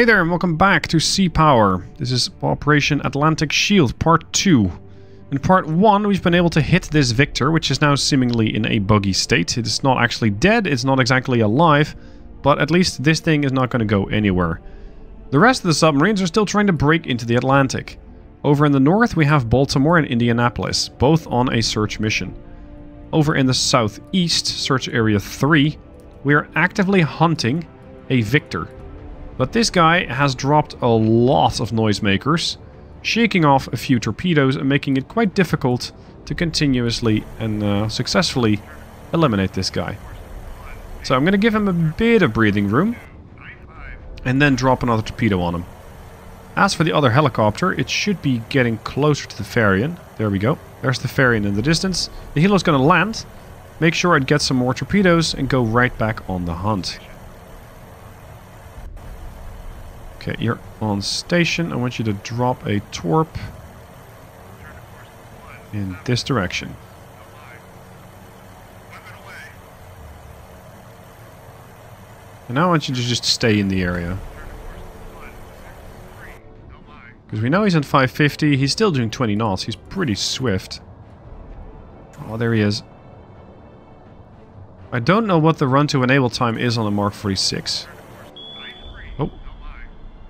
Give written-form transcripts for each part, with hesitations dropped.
Hey there and welcome back to Sea Power. This is Operation Atlantic Shield Part 2. In Part 1 we've been able to hit this Victor, which is now seemingly in a buggy state. It is not actually dead, it's not exactly alive, but at least this thing is not going to go anywhere. The rest of the submarines are still trying to break into the Atlantic. Over in the north we have Baltimore and Indianapolis, both on a search mission. Over in the southeast, Search Area 3, we are actively hunting a Victor. But this guy has dropped a lot of noisemakers, shaking off a few torpedoes and making it quite difficult to continuously and successfully eliminate this guy. So I'm going to give him a bit of breathing room and then drop another torpedo on him. As for the other helicopter, it should be getting closer to the Farian. There we go. There's the Farian in the distance. The helo's going to land, make sure it gets some more torpedoes and go right back on the hunt. Okay, you're on station. I want you to drop a torp in this direction. And now I want you to just stay in the area. Because we know he's at 550. He's still doing 20 knots. He's pretty swift. Oh, there he is. I don't know what the run to enable time is on the Mark 46. Oh.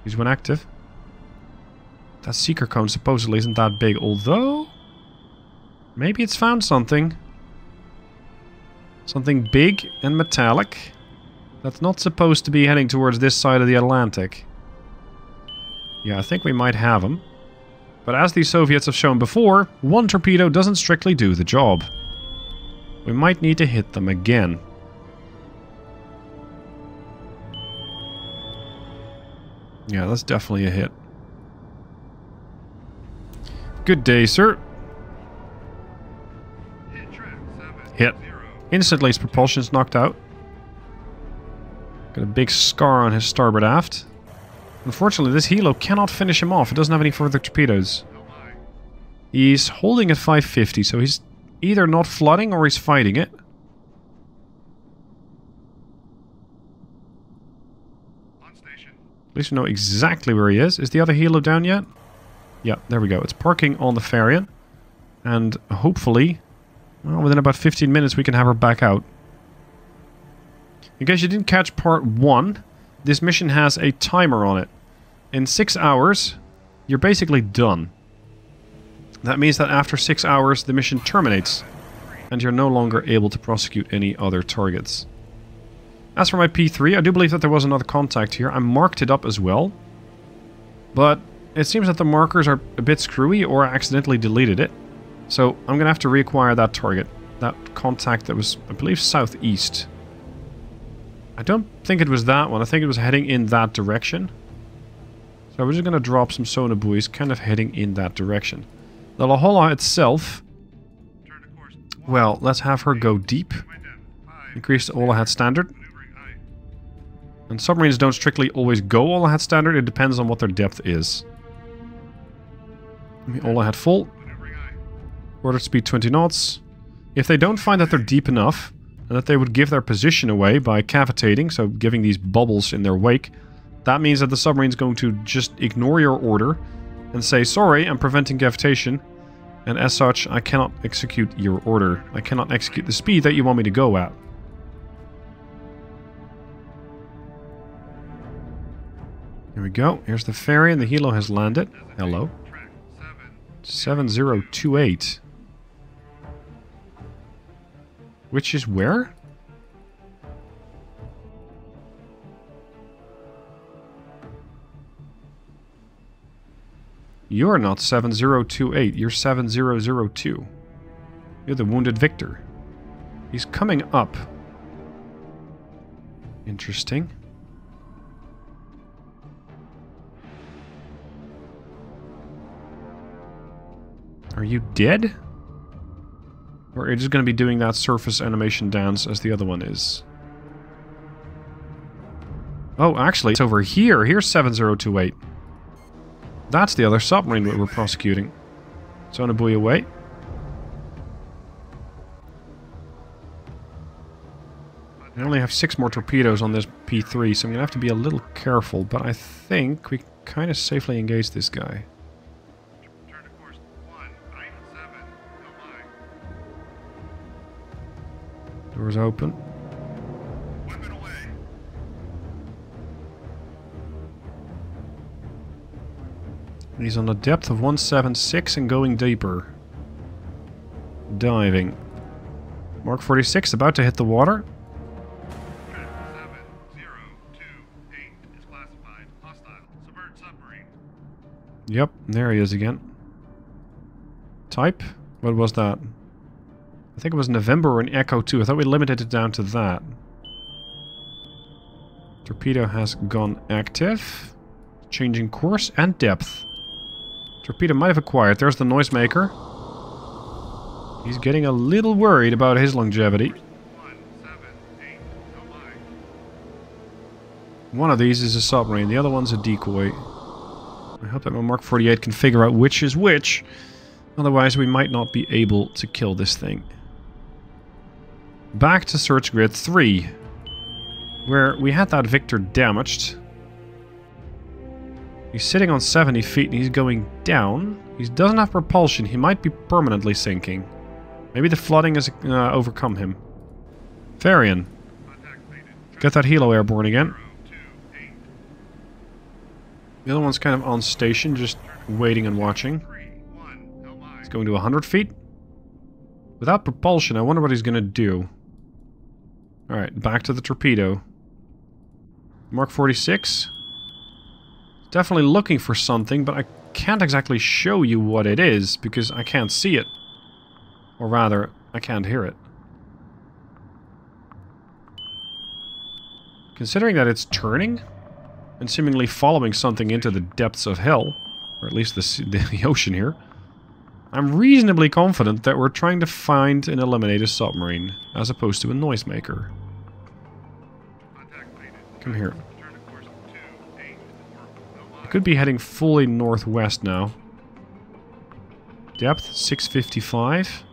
He's one active. That seeker cone supposedly isn't that big, although maybe it's found something. Something big and metallic that's not supposed to be heading towards this side of the Atlantic. Yeah, I think we might have him. But as the Soviets have shown before, one torpedo doesn't strictly do the job. We might need to hit them again. Yeah, that's definitely a hit. Good day, sir. Hit. Instantly his propulsion's knocked out. Got a big scar on his starboard aft. Unfortunately, this helo cannot finish him off. It doesn't have any further torpedoes. He's holding at 550, so he's either not flooding or he's fighting it. At least we know exactly where he is. Is the other helo down yet? Yeah, there we go. It's parking on the Farian. And hopefully, well, within about 15 minutes we can have her back out. In case you didn't catch part 1, this mission has a timer on it. In 6 hours, you're basically done. That means that after 6 hours, the mission terminates. And you're no longer able to prosecute any other targets. As for my P3, I do believe that there was another contact here. I marked it up as well. But it seems that the markers are a bit screwy or I accidentally deleted it. So I'm going to have to reacquire that target. That contact that was, I believe, southeast. I don't think it was that one. I think it was heading in that direction. So we're just going to drop some sonar buoys kind of heading in that direction. The La Jolla itself, well, let's have her go deep. Increase the all-ahead standard. And submarines don't strictly always go all-ahead standard, it depends on what their depth is. All-ahead full. Order speed 20 knots. If they don't find that they're deep enough, and that they would give their position away by cavitating, so giving these bubbles in their wake, that means that the submarine's going to just ignore your order and say, sorry, I'm preventing cavitation, and as such, I cannot execute your order. I cannot execute the speed that you want me to go at. Here we go. Here's the ferry and the helo has landed. Hello. 7028. Which is where? You're not 7028, you're 7002. You're the wounded Victor. He's coming up. Interesting. Are you dead? Or are you just going to be doing that surface animation dance as the other one is? Oh, actually, it's over here. Here's 7028. That's the other submarine that we're prosecuting. Sonar buoy away. I only have 6 more torpedoes on this P3, so I'm going to have to be a little careful, but I think we kind of safely engage this guy. Turn to course 197. No line. Doors open. Weapon away. He's on a depth of 176 and going deeper. Diving. Mark 46 about to hit the water. 7028 is classified hostile. Subvert submarine. Yep, there he is again. Type? What was that? I think it was November or an Echo 2. I thought we limited it down to that. Torpedo has gone active. Changing course and depth. Torpedo might have acquired. There's the noisemaker. He's getting a little worried about his longevity. 178. No line. One of these is a submarine, the other one's a decoy. I hope that my Mark 48 can figure out which is which. Otherwise we might not be able to kill this thing. Back to search grid 3. Where we had that Victor damaged. He's sitting on 70 feet and he's going down. He doesn't have propulsion, he might be permanently sinking. Maybe the flooding has overcome him. Varian. Get that helo airborne again. The other one's kind of on station, just waiting and watching. He's going to 100 feet. Without propulsion, I wonder what he's going to do. Alright, back to the torpedo. Mark 46. Definitely looking for something, but I can't exactly show you what it is, because I can't see it. Or rather, I can't hear it. Considering that it's turning, and seemingly following something into the depths of hell, or at least the ocean here, I'm reasonably confident that we're trying to find and eliminate a submarine, as opposed to a noisemaker. Come here. I could be heading fully northwest now. Depth, 655.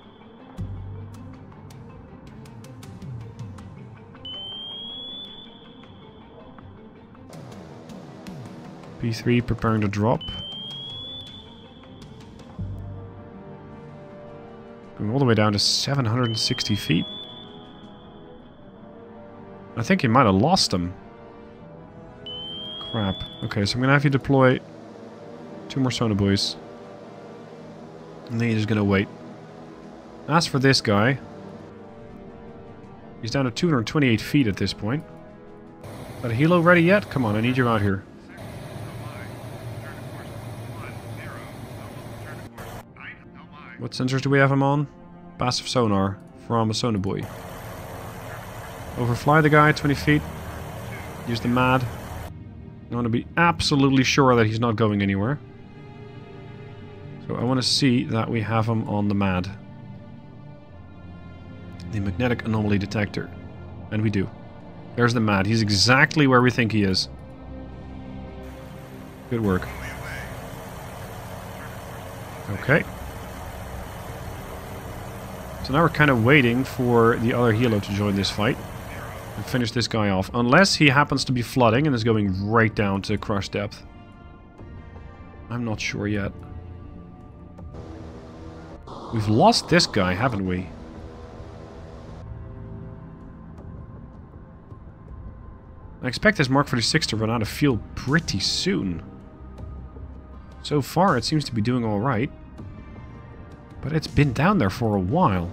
P3 preparing to drop. Going all the way down to 760 feet. I think he might have lost them. Crap. Okay, so I'm gonna have you deploy 2 more sonobuoys. And then he's just gonna wait. As for this guy, he's down to 228 feet at this point. Got a helo ready yet? Come on, I need you out here. What sensors do we have him on? Passive sonar from a sonobuoy. Overfly the guy 20 feet. Use the MAD. I want to be absolutely sure that he's not going anywhere. So I want to see that we have him on the MAD. The magnetic anomaly detector. And we do. There's the MAD. He's exactly where we think he is. Good work. Okay. So now we're kind of waiting for the other helo to join this fight. And finish this guy off. Unless he happens to be flooding and is going right down to crush depth. I'm not sure yet. We've lost this guy, haven't we? I expect this Mark 46 to run out of fuel pretty soon. So far it seems to be doing alright. But it's been down there for a while.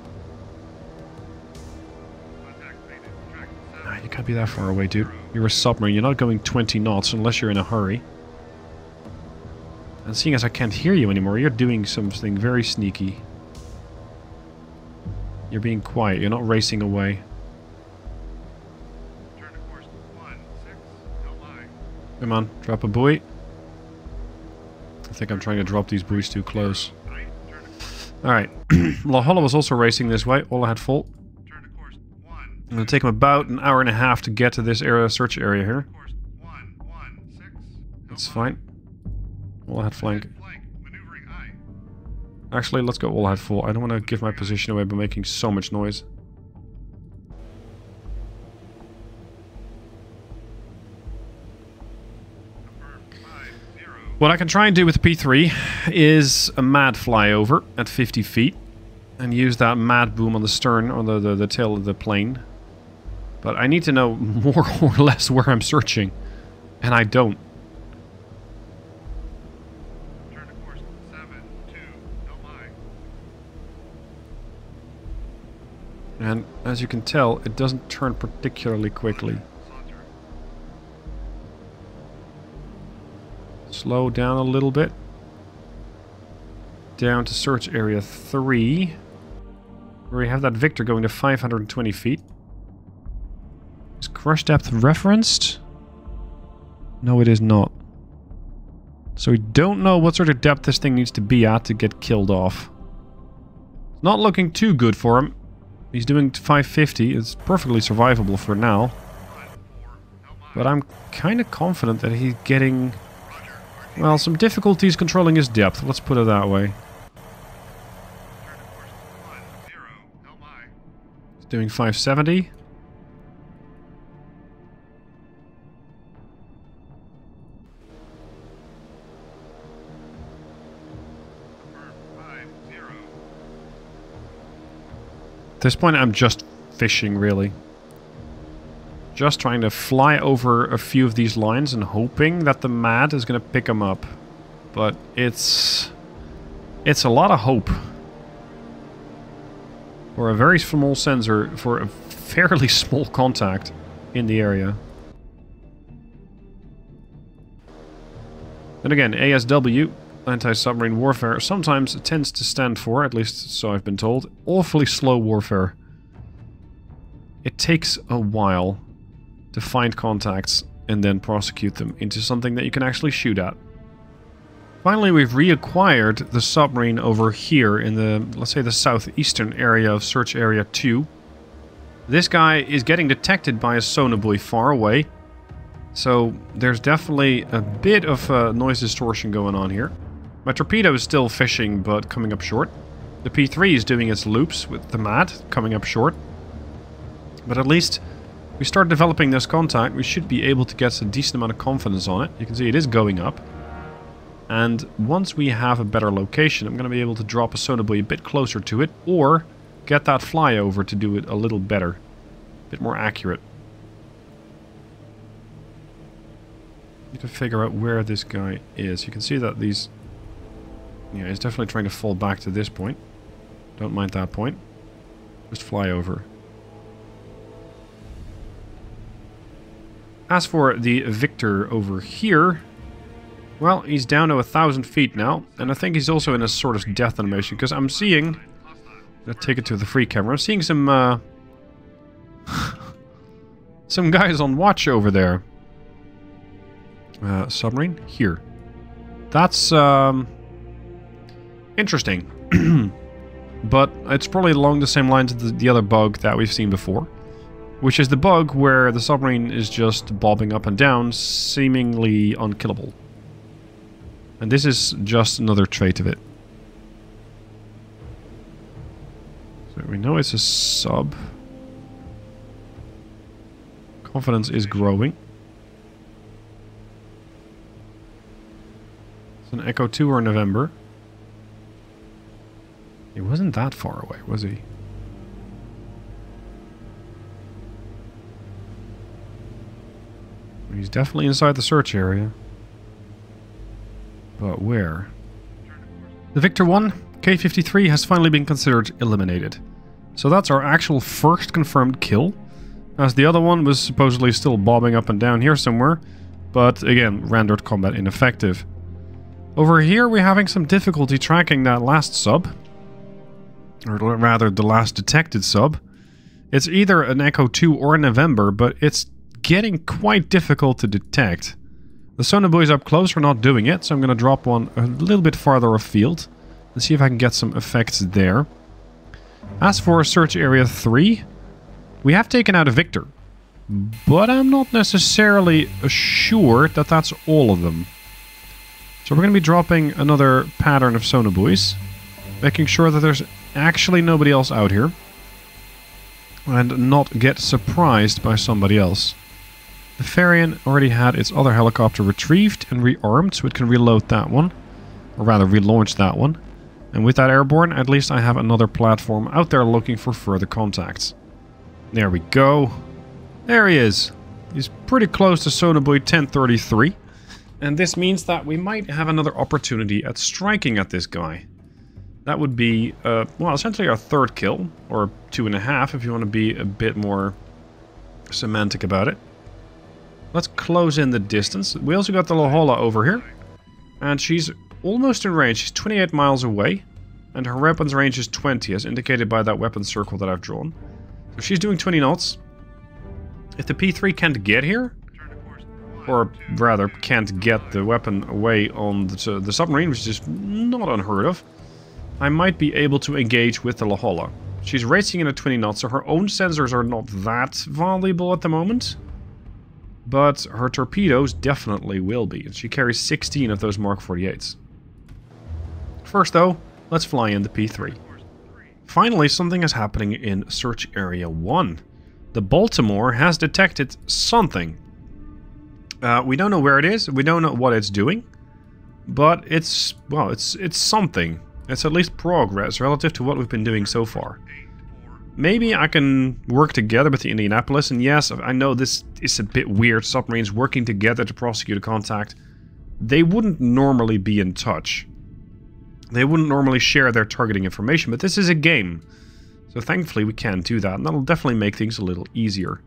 You can't be that far away, dude. You're a submarine. You're not going 20 knots unless you're in a hurry. And seeing as I can't hear you anymore, you're doing something very sneaky. You're being quiet. You're not racing away. Come on, drop a buoy. I think I'm trying to drop these buoys too close. Alright. Laholla was also racing this way. All I had full. I'm going to take him about an hour and a half to get to this area, search area here. That's fine. All I had flank. Actually, let's go all I had full. I don't want to give my position away by making so much noise. What I can try and do with the P3 is a mad flyover at 50 feet and use that mad boom on the stern or the tail of the plane. But I need to know more or less where I'm searching, and I don't. Turn to course 72, no mind. And as you can tell, it doesn't turn particularly quickly. Saunter. Slow down a little bit. Down to search area 3. Where we have that Victor going to 520 feet. Is crush depth referenced? No, it is not. So we don't know what sort of depth this thing needs to be at to get killed off. It's not looking too good for him. He's doing 550. It's perfectly survivable for now. But I'm kind of confident that he's getting... well, some difficulties controlling his depth. Let's put it that way. Turn to course 10, no mind. He's doing 570. Confirm 50. At this point, I'm just fishing, really. Just trying to fly over a few of these lines and hoping that the MAD is going to pick them up. But it's a lot of hope. For a very small sensor, for a fairly small contact in the area. And again, ASW, anti-submarine warfare, sometimes tends to stand for, at least so I've been told, awfully slow warfare. It takes a while to find contacts and then prosecute them into something that you can actually shoot at. Finally, we've reacquired the submarine over here in the, let's say, the southeastern area of search area 2. This guy is getting detected by a sonobuoy far away, so there's definitely a bit of noise distortion going on here. My torpedo is still fishing, but coming up short. The P3 is doing its loops with the MAD, coming up short. But at least we start developing this contact, we should be able to get a decent amount of confidence on it. You can see it is going up. And once we have a better location, I'm going to be able to drop a sonobuoy a bit closer to it, or get that flyover to do it a little better. A bit more accurate. Need to figure out where this guy is. You can see that these... yeah, he's definitely trying to fall back to this point. Don't mind that point. Just fly over. As for the Victor over here, well, he's down to 1,000 feet now, and I think he's also in a sort of death animation, because I'm seeing... let's take it to the free camera. I'm seeing some, some guys on watch over there. Submarine? Here. That's, interesting. But it's probably along the same lines as the other bug that we've seen before. Which is the bug where the submarine is just bobbing up and down, seemingly unkillable. And this is just another trait of it. So we know it's a sub. Confidence is growing. It's an Echo 2 or November. He wasn't that far away, was he? He's definitely inside the search area. But where? The Victor 1, K-53, has finally been considered eliminated. So that's our actual first confirmed kill. As the other one was supposedly still bobbing up and down here somewhere. But again, rendered combat ineffective. Over here we're having some difficulty tracking that last sub. Or rather, the last detected sub. It's either an Echo 2 or a November, but it's getting quite difficult to detect. The sonobuoys up close are not doing it, so I'm going to drop one a little bit farther afield and see if I can get some effects there. As for search area 3, we have taken out a Victor, but I'm not necessarily sure that that's all of them. So we're going to be dropping another pattern of sonobuoys, making sure that there's actually nobody else out here, and not get surprised by somebody else. The Farian already had its other helicopter retrieved and rearmed, so it can reload that one. Or rather, relaunch that one. And with that airborne, at least I have another platform out there looking for further contacts. There we go. There he is. He's pretty close to Sonobuoy 1033. And this means that we might have another opportunity at striking at this guy. That would be, well, essentially our third kill. Or 2.5 if you want to be a bit more semantic about it. Let's close in the distance. We also got the Lahola over here. And she's almost in range. She's 28 miles away. And her weapons range is 20, as indicated by that weapon circle that I've drawn. So she's doing 20 knots. If the P3 can't get here, or rather can't get the weapon away on the submarine, which is not unheard of, I might be able to engage with the Lahola. She's racing in at 20 knots, so her own sensors are not that valuable at the moment. But her torpedoes definitely will be, and she carries 16 of those Mark 48s. First though, let's fly in the P3. Finally, something is happening in Search Area 1. The Baltimore has detected something. We don't know where it is, we don't know what it's doing, but it's, well, it's something. It's at least progress relative to what we've been doing so far. Maybe I can work together with the Indianapolis, and yes, I know this is a bit weird, submarines working together to prosecute a contact. They wouldn't normally be in touch. They wouldn't normally share their targeting information, but this is a game. So thankfully we can do that, and that'll definitely make things a little easier.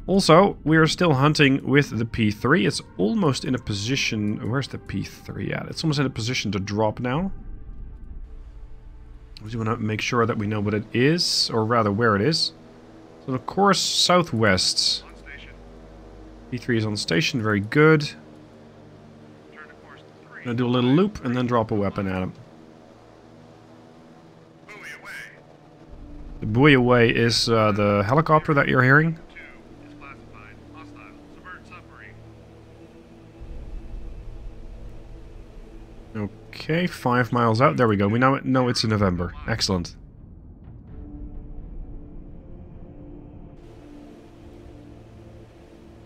Also, we are still hunting with the P3. It's almost in a position... Where's the P3 at? It's almost in a position to drop now. We just want to make sure that we know what it is, or rather where it is. So of course, southwest. P3 is on station, very good. Gonna do a little loop and then drop a weapon at him. The buoy away is the helicopter that you're hearing. Okay, 5 miles out. There we go. We now know it's in November. Excellent.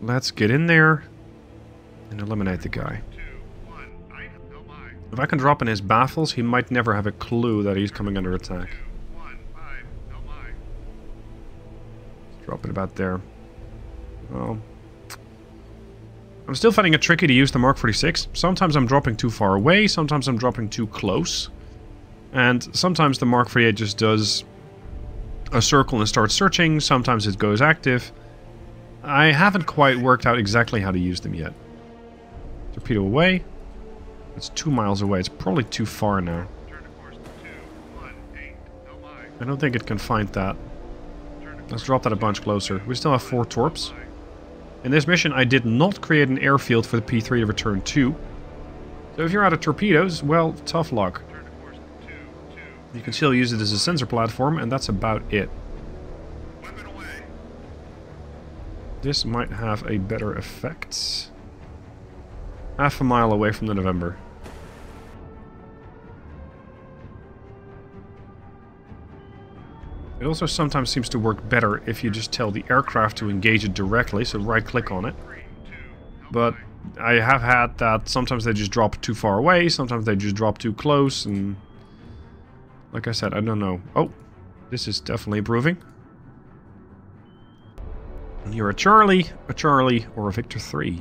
Let's get in there and eliminate the guy. If I can drop in his baffles, he might never have a clue that he's coming under attack. Drop it about there. Well, I'm still finding it tricky to use the Mark 46. Sometimes I'm dropping too far away, sometimes I'm dropping too close. And sometimes the Mark 48 just does a circle and starts searching, sometimes it goes active. I haven't quite worked out exactly how to use them yet. Torpedo away. It's 2 miles away, it's probably too far now. I don't think it can find that. Let's drop that a bunch closer. We still have 4 torps. In this mission, I did not create an airfield for the P3 to return to. So if you're out of torpedoes, well, tough luck. You can still use it as a sensor platform, and that's about it. This might have a better effect. Half a mile away from the November. It also sometimes seems to work better if you just tell the aircraft to engage it directly, so right-click on it. But I have had that sometimes they just drop too far away, sometimes they just drop too close, and... like I said, I don't know. Oh, this is definitely improving. And you're a Charlie, or a Victor 3.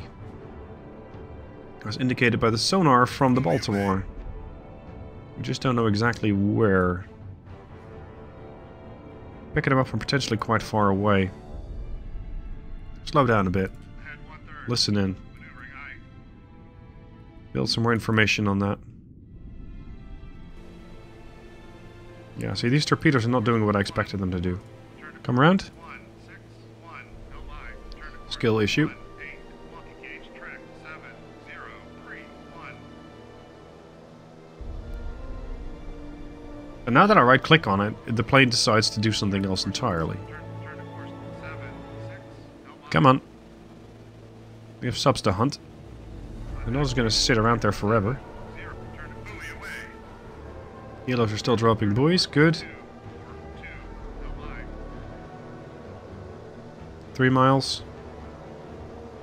As indicated by the sonar from the Baltimore. We just don't know exactly where. Picking him up from potentially quite far away. Slow down a bit. Listen in. Build some more information on that. Yeah, see, these torpedoes are not doing what I expected them to do. Come around. Skill issue. And now that I right-click on it, the plane decides to do something else entirely. Come on. We have subs to hunt. They're not just going to sit around there forever. Helos are still dropping buoys. Good. 3 miles.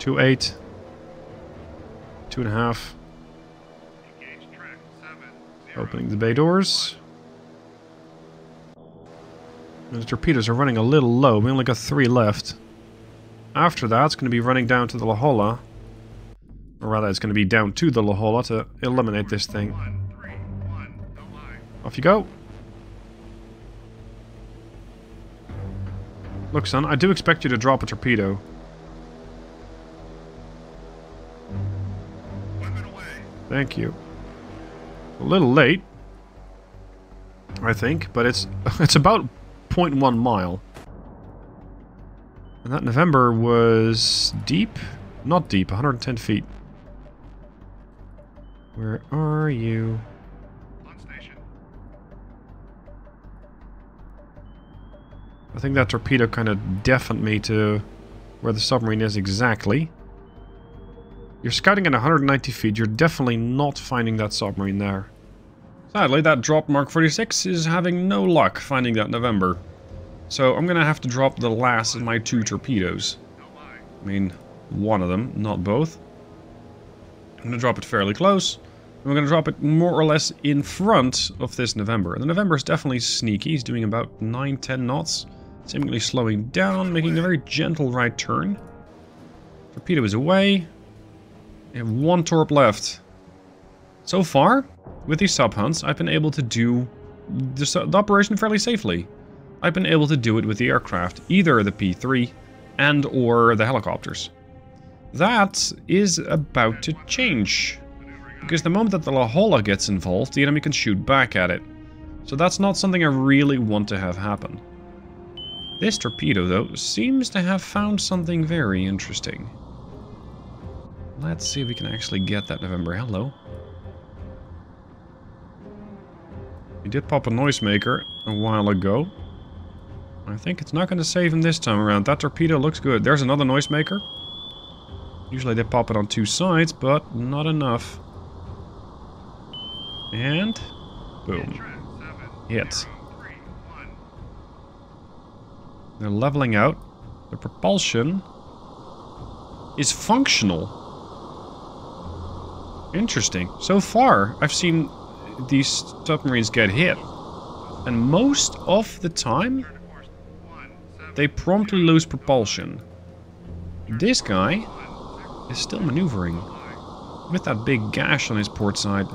2.8. 2.5. Engage track 7, 0. Opening the bay doors. And the torpedoes are running a little low. We only got 3 left. After that, it's going to be running down to the La Jolla. Or rather, it's going to be down to the La Jolla to eliminate this thing. 1, 3, 1, no line. Off you go. Look, son, I do expect you to drop a torpedo. Weapon away. Thank you. A little late, I think, but it's about 0.1 mile. And that November was deep? Not deep, 110 feet. Where are you? On station. I think that torpedo kind of deafened me to where the submarine is exactly. You're scouting at 190 feet. You're definitely not finding that submarine there. Sadly, that drop Mark 46 is having no luck finding that November. So I'm going to have to drop the last of my 2 torpedoes. No line. I mean, one of them, not both. I'm going to drop it fairly close. And we're going to drop it more or less in front of this November. And the November is definitely sneaky. He's doing about 9-10 knots. Seemingly slowing down, making a very gentle right turn. Torpedo is away. We have 1 torp left. So far, with these sub-hunts, I've been able to do the operation fairly safely. I've been able to do it with the aircraft, either the P3 and or the helicopters. That is about to change. Because the moment that the La Jolla gets involved, the enemy can shoot back at it. So that's not something I really want to have happen. This torpedo, though, seems to have found something very interesting. Let's see if we can actually get that November. Hello. He did pop a noisemaker a while ago. I think it's not going to save him this time around. That torpedo looks good. There's another noisemaker. Usually they pop it on 2 sides, but not enough. And boom. Track 7, Hit. 0, 3, 1. They're leveling out. The propulsion is functional. Interesting. So far, I've seen these submarines get hit. And most of the time, Turn to course 1, 7, they promptly lose propulsion. This guy 1, 6, is still maneuvering line. with that big gash on his port side.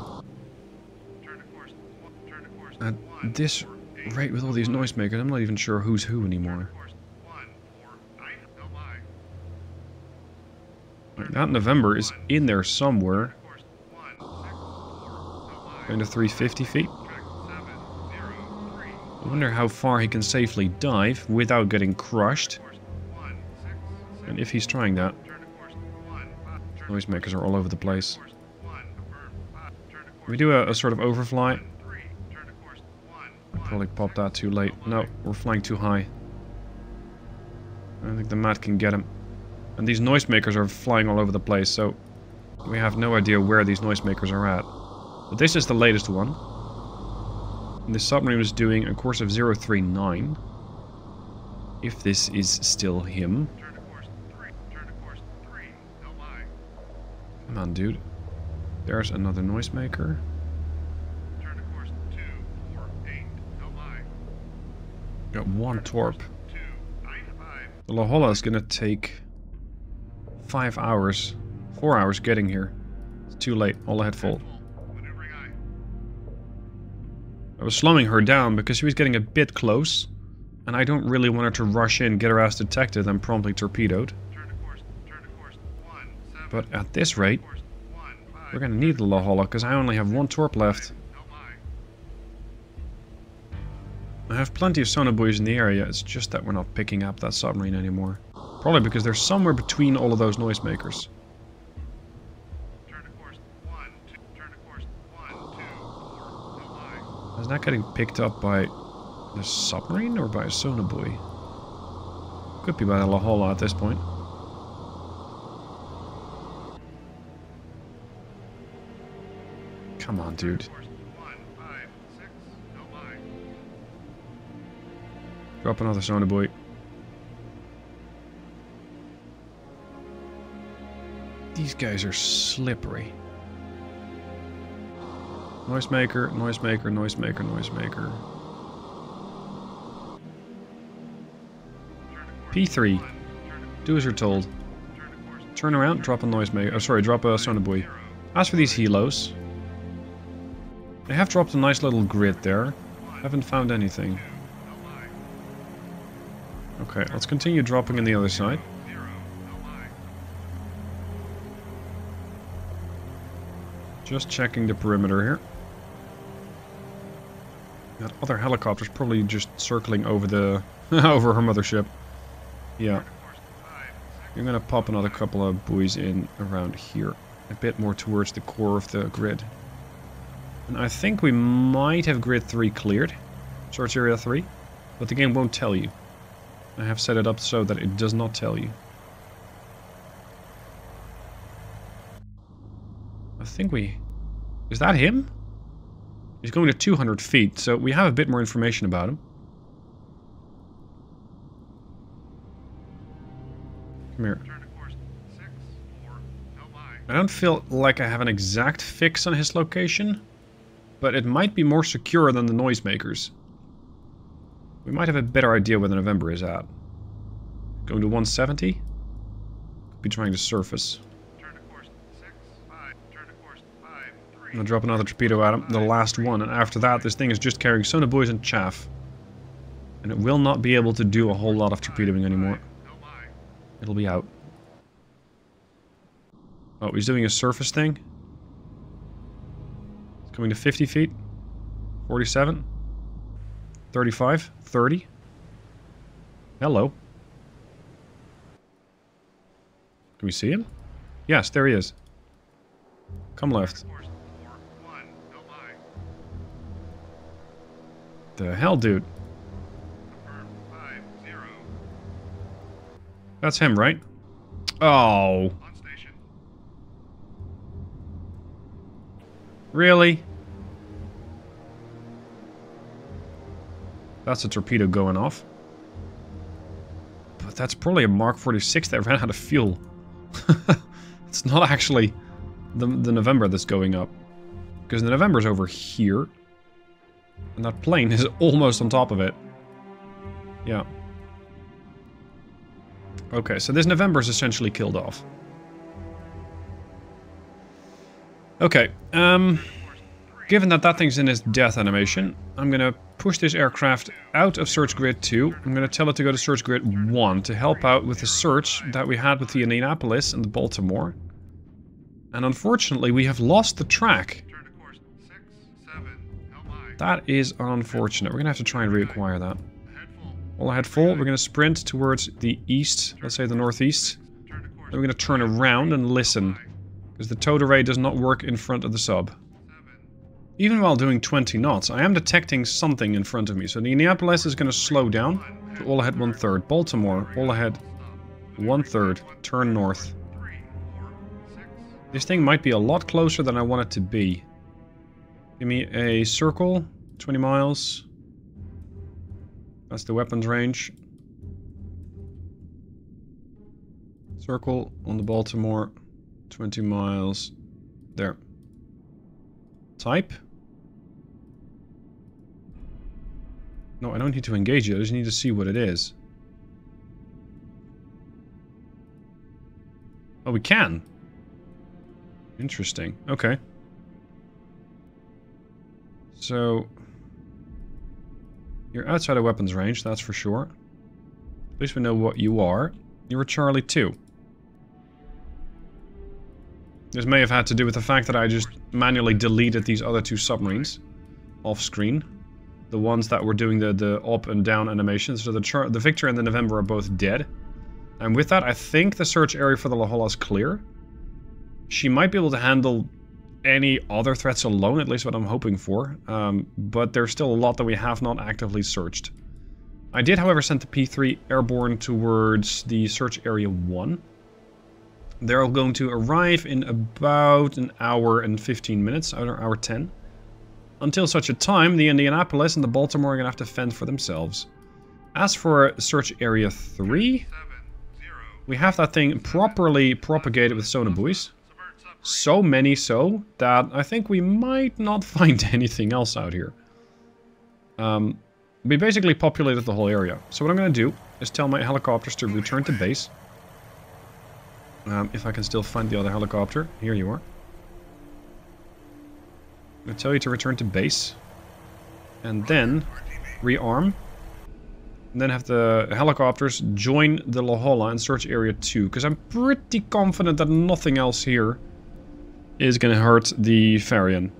Turn to course 1, turn to course At 1, this 4, 8, rate with all these noisemakers, I'm not even sure who's who anymore. course 1, 4, 9, no line. Like, that November is in there somewhere. Course 1, 6, 4, no line. Going to 350 feet. Track 7, 0, 3, I wonder how far he can safely dive without getting crushed. course 1, 6, 6. And if he's trying that, Turn to course 1, 5, turn to noisemakers are all over the place. course 1, affirm, 5, turn to course We do a sort of overfly. 3, turn to course 1, Probably popped that too late. No, we're flying too high. I don't think the mat can get him. And these noisemakers are flying all over the place, so we have no idea where these noisemakers are at. But this is the latest one. And the submarine was doing a course of 039. If this is still him. turn to course 3, turn to course 3, no line. Come on, dude. There's another noisemaker. Turn to course 2, 4, 8, no line. Got 1 torp. 2, 9, 5, The La Jolla is gonna take 5 hours. 4 hours getting here. It's too late. All ahead full. full, maneuvering eye. I was slowing her down because she was getting a bit close. And I don't really want her to rush in, get her ass detected, and promptly torpedoed. Turn to course 1, 7, But at this rate, course 1, 5, we're gonna need the La Jolla because I only have 1 torp left. no line. I have plenty of sonobuoys in the area, it's just that we're not picking up that submarine anymore. Probably because they're somewhere between all of those noisemakers. Turn to course 1, 2, turn to course 1, 2, 4, no line. Is that getting picked up by the submarine or by a sonobuoy? Could be by the La Jolla at this point. Come on, dude. Course 1, 5, 6, no line. Drop another sonobuoy. These guys are slippery. Noisemaker, noisemaker, noisemaker, noisemaker. P3. Do as you're told. Turn around, drop a noisemaker. Oh, sorry, drop a sonobuoy. As for these helos, they have dropped a nice little grid there. Haven't found anything. Okay, let's continue dropping on the other side. Just checking the perimeter here. That other helicopter's probably just circling over the over her mothership. Yeah. I'm gonna pop another couple of buoys in around here. A bit more towards the core of the grid. And I think we might have grid 3 cleared. Search area 3. But the game won't tell you. I have set it up so that it does not tell you. I think we... Is that him? He's going to 200 feet, so we have a bit more information about him. Come here. I don't feel like I have an exact fix on his location, but it might be more secure than the noisemakers. We might have a better idea where the November is at. Going to 170? Could be trying to surface. I'm gonna drop another torpedo at him, the last one, and after that this thing is just carrying sonobuoys and chaff. And it will not be able to do a whole lot of torpedoing anymore. It'll be out. Oh, he's doing a surface thing. It's coming to 50 feet. 47. 35. 30. Hello. Can we see him? Yes, there he is. Come left. The hell, dude? That's him, right? Oh. Really? That's a torpedo going off. But that's probably a Mark 46 that ran out of fuel. It's not actually the November that's going up. Because the November's over here. And that plane is almost on top of it. Yeah. Okay, so this November is essentially killed off. Okay, given that that thing's in its death animation, I'm gonna push this aircraft out of Search Grid 2. I'm gonna tell it to go to Search Grid 1 to help out with the search that we had with the Indianapolis and the Baltimore. And unfortunately, we have lost the track. That is unfortunate. We're gonna have to try and reacquire that. All ahead full, we're gonna sprint towards the east, let's say the northeast. Then we're gonna turn around and listen. Because the towed array does not work in front of the sub. Even while doing 20 knots, I am detecting something in front of me. So the Indianapolis is gonna slow down to all ahead 1/3. Baltimore, all ahead 1/3. Turn north. This thing might be a lot closer than I want it to be. Give me a circle, 20 miles. That's the weapons range. Circle on the Baltimore, 20 miles. There. Type. No, I don't need to engage it, I just need to see what it is. Oh, we can. Interesting. Okay. So, you're outside of weapons range, that's for sure. At least we know what you are. You're a Charlie 2. This may have had to do with the fact that I just manually deleted these other 2 submarines off screen. The ones that were doing the up and down animations. So the Victor and the November are both dead. And with that, I think the search area for the Lahola is clear. She might be able to handle any other threats alone, at least what I'm hoping for. But there's still a lot that we have not actively searched. I did, however, send the P3 airborne towards the search area 1. They're going to arrive in about an hour and 15 minutes, or hour 10. Until such a time, the Indianapolis and the Baltimore are going to have to fend for themselves. As for search area 3, We have that thing properly propagated with sonar buoys. So many so that I think we might not find anything else out here. We basically populated the whole area. So what I'm going to do is tell my helicopters to return to base. If I can still find the other helicopter. Here you are. I'm going to tell you to return to base. And then rearm. And then have the helicopters join the Lahola and search area 2. Because I'm pretty confident that nothing else here is going to hurt the Farian.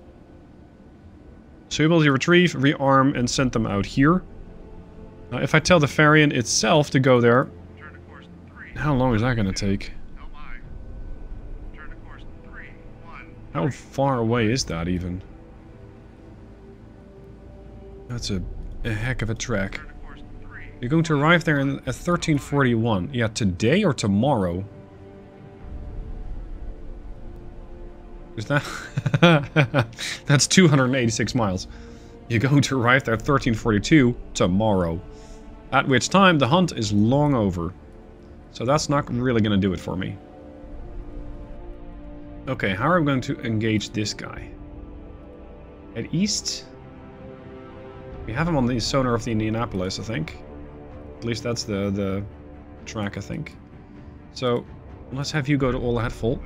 So you'll be able to retrieve, rearm, and send them out here. If I tell the Farian itself to go there, how long is that going to take? How far away is that even? That's a heck of a trek. You're going to arrive there at 1341. Yeah, today or tomorrow? Is that... That's 286 miles. You're going to arrive there at 1342 tomorrow. At which time the hunt is long over. So that's not really going to do it for me. Okay, how are we going to engage this guy? At east? We have him on the sonar of the Indianapolis, I think. At least that's the track, I think. So, let's have you go to all ahead full.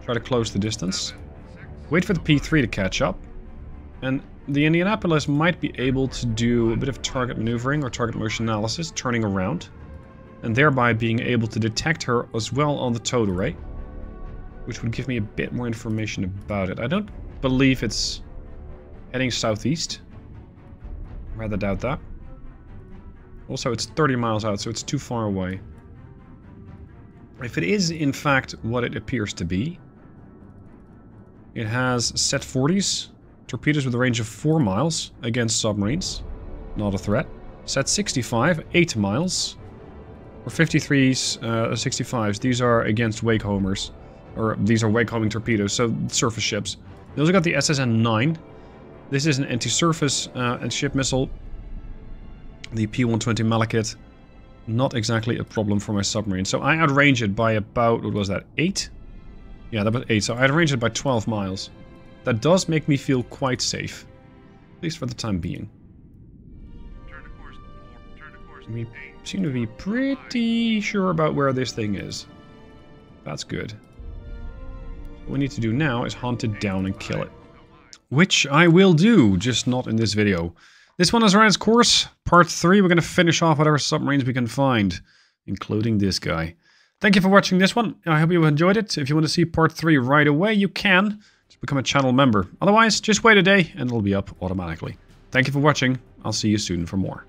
Try to close the distance. Wait for the P3 to catch up. And the Indianapolis might be able to do a bit of target maneuvering or target motion analysis, turning around. And thereby being able to detect her as well on the towed array. Which would give me a bit more information about it. I don't believe it's heading southeast. Rather doubt that. Also, it's 30 miles out, so it's too far away. If it is, in fact, what it appears to be, it has set 40s, torpedoes with a range of 4 miles against submarines. Not a threat. Set 65, 8 miles. Or 53s, 65s. These are against wake homers. Or these are wake homing torpedoes, so surface ships. We also got the SSN-9. This is an anti-surface ship missile. The P-120 Malekith. Not exactly a problem for my submarine. So I outrange it by about, what was that, 8? Yeah, that was 8. So I outrange it by 12 miles. That does make me feel quite safe. At least for the time being. We seem to be pretty sure about where this thing is. That's good. What we need to do now is hunt it down and kill it. Which I will do, just not in this video. This one has run its course. Part 3, we're going to finish off whatever submarines we can find. Including this guy. Thank you for watching this one. I hope you enjoyed it. If you want to see part 3 right away, you can. Just become a channel member. Otherwise, just wait a day and it'll be up automatically. Thank you for watching. I'll see you soon for more.